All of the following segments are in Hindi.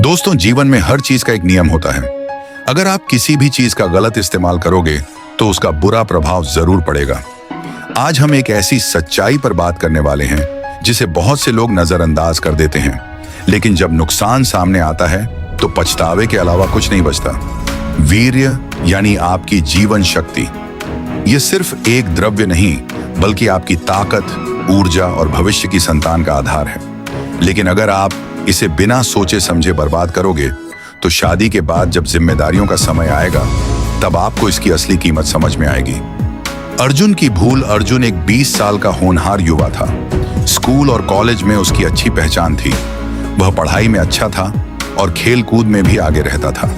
दोस्तों, जीवन में हर चीज का एक नियम होता है। अगर आप किसी भी चीज का गलत इस्तेमाल करोगे तो उसका बुरा प्रभाव जरूर पड़ेगा। आज हम एक ऐसी सच्चाई पर बात करने वाले हैं जिसे बहुत से लोग नजरअंदाज कर देते हैं, लेकिन जब नुकसान सामने आता है तो पछतावे के अलावा कुछ नहीं बचता। वीर्य यानी आपकी जीवन शक्ति। यह सिर्फ एक द्रव्य नहीं, बल्कि आपकी ताकत, ऊर्जा और भविष्य की संतान का आधार है। लेकिन अगर आप इसे बिना सोचे समझे बर्बाद करोगे तो शादी के बाद जब जिम्मेदारियों का समय आएगा तब आपको इसकी असली कीमत समझ में आएगी। अर्जुन की भूल। अर्जुन एक 20 साल का होनहार युवा था। स्कूल और कॉलेज में उसकी अच्छी पहचान थी। वह पढ़ाई में अच्छा था और खेल कूद में भी आगे रहता था।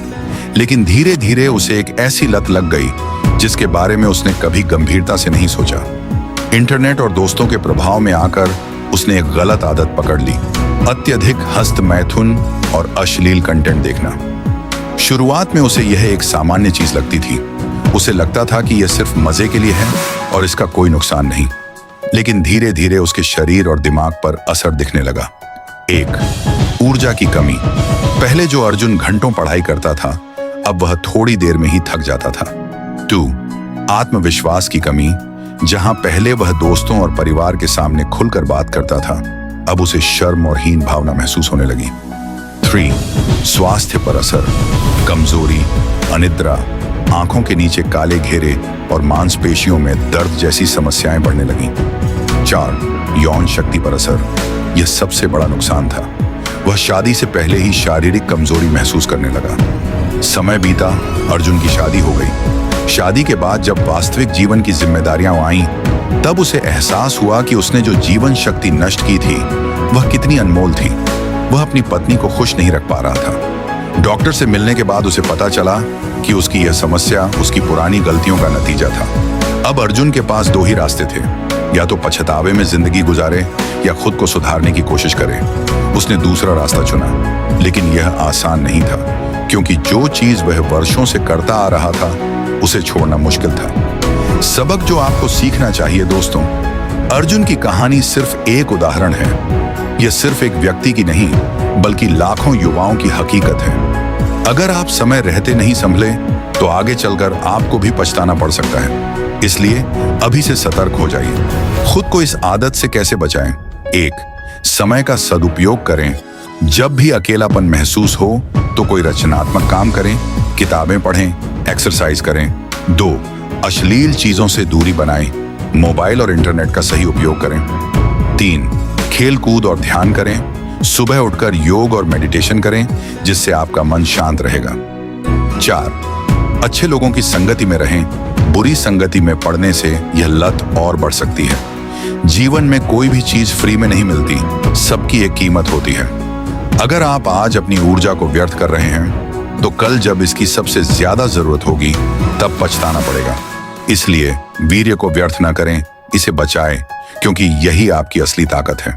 लेकिन धीरे धीरे उसे एक ऐसी लत लग गई जिसके बारे में उसने कभी गंभीरता से नहीं सोचा। इंटरनेट और दोस्तों के प्रभाव में आकर उसने एक गलत आदत पकड़ ली, अत्यधिक हस्त मैथुन और अश्लील कंटेंट देखना। शुरुआत में उसे यह एक सामान्य चीज लगती थी। उसे लगता था कि यह सिर्फ मजे के लिए है और इसका कोई नुकसान नहीं। लेकिन धीरे धीरे उसके शरीर और दिमाग पर असर दिखने लगा। 1. ऊर्जा की कमी। पहले जो अर्जुन घंटों पढ़ाई करता था, अब वह थोड़ी देर में ही थक जाता था। 2. आत्मविश्वास की कमी। जहां पहले वह दोस्तों और परिवार के सामने खुलकर बात करता था, अब उसे शर्म और हीन भावना महसूस होने लगी। 3. स्वास्थ्य पर असर। कमजोरी, अनिद्रा, आंखों के नीचे काले घेरे और मांसपेशियों में दर्द जैसी समस्याएं बढ़ने लगीं। 4. यौन शक्ति पर असर। यह सबसे बड़ा नुकसान था। वह शादी से पहले ही शारीरिक कमजोरी महसूस करने लगा। समय बीता, अर्जुन की शादी हो गई। शादी के बाद जब वास्तविक जीवन की जिम्मेदारियां आईं, तब उसे एहसास हुआ कि उसने जो जीवन शक्ति नष्ट की थी वह कितनी अनमोल थी। वह अपनी पत्नी को खुश नहीं रख पा रहा था। डॉक्टर से मिलने के बाद उसे पता चला कि उसकी यह समस्या उसकी पुरानी गलतियों का नतीजा था। अब अर्जुन के पास 2 ही रास्ते थे, या तो पछतावे में जिंदगी गुजारे या खुद को सुधारने की कोशिश करे। उसने दूसरा रास्ता चुना, लेकिन यह आसान नहीं था, क्योंकि जो चीज वह वर्षों से करता आ रहा था उसे छोड़ना मुश्किल था। सबक जो आपको सीखना चाहिए दोस्तों, अर्जुन की कहानी सिर्फ एक उदाहरण है। यह सिर्फ एक व्यक्ति की नहीं, बल्कि लाखों युवाओं की हकीकत है। अगर आप समय रहते नहीं संभले तो आगे चलकर आपको भी पछताना पड़ सकता है। इसलिए अभी से सतर्क हो जाइए। खुद को इस आदत से कैसे बचाएं? 1. समय का सदुपयोग करें। जब भी अकेलापन महसूस हो तो कोई रचनात्मक काम करें, किताबें पढ़ें, एक्सरसाइज करें। 2. अश्लील चीजों से दूरी बनाएं। मोबाइल और इंटरनेट का सही उपयोग करें। 3. खेल कूद और ध्यान करें। सुबह उठकर योग और मेडिटेशन करें, जिससे आपका मन शांत रहेगा। 4. अच्छे लोगों की संगति में रहें। बुरी संगति में पड़ने से यह लत और बढ़ सकती है। जीवन में कोई भी चीज फ्री में नहीं मिलती, सबकी एक कीमत होती है। अगर आप आज अपनी ऊर्जा को व्यर्थ कर रहे हैं तो कल जब इसकी सबसे ज्यादा जरूरत होगी तब पछताना पड़ेगा। इसलिए वीर्य को व्यर्थ न करें, इसे बचाएं, क्योंकि यही आपकी असली ताकत है।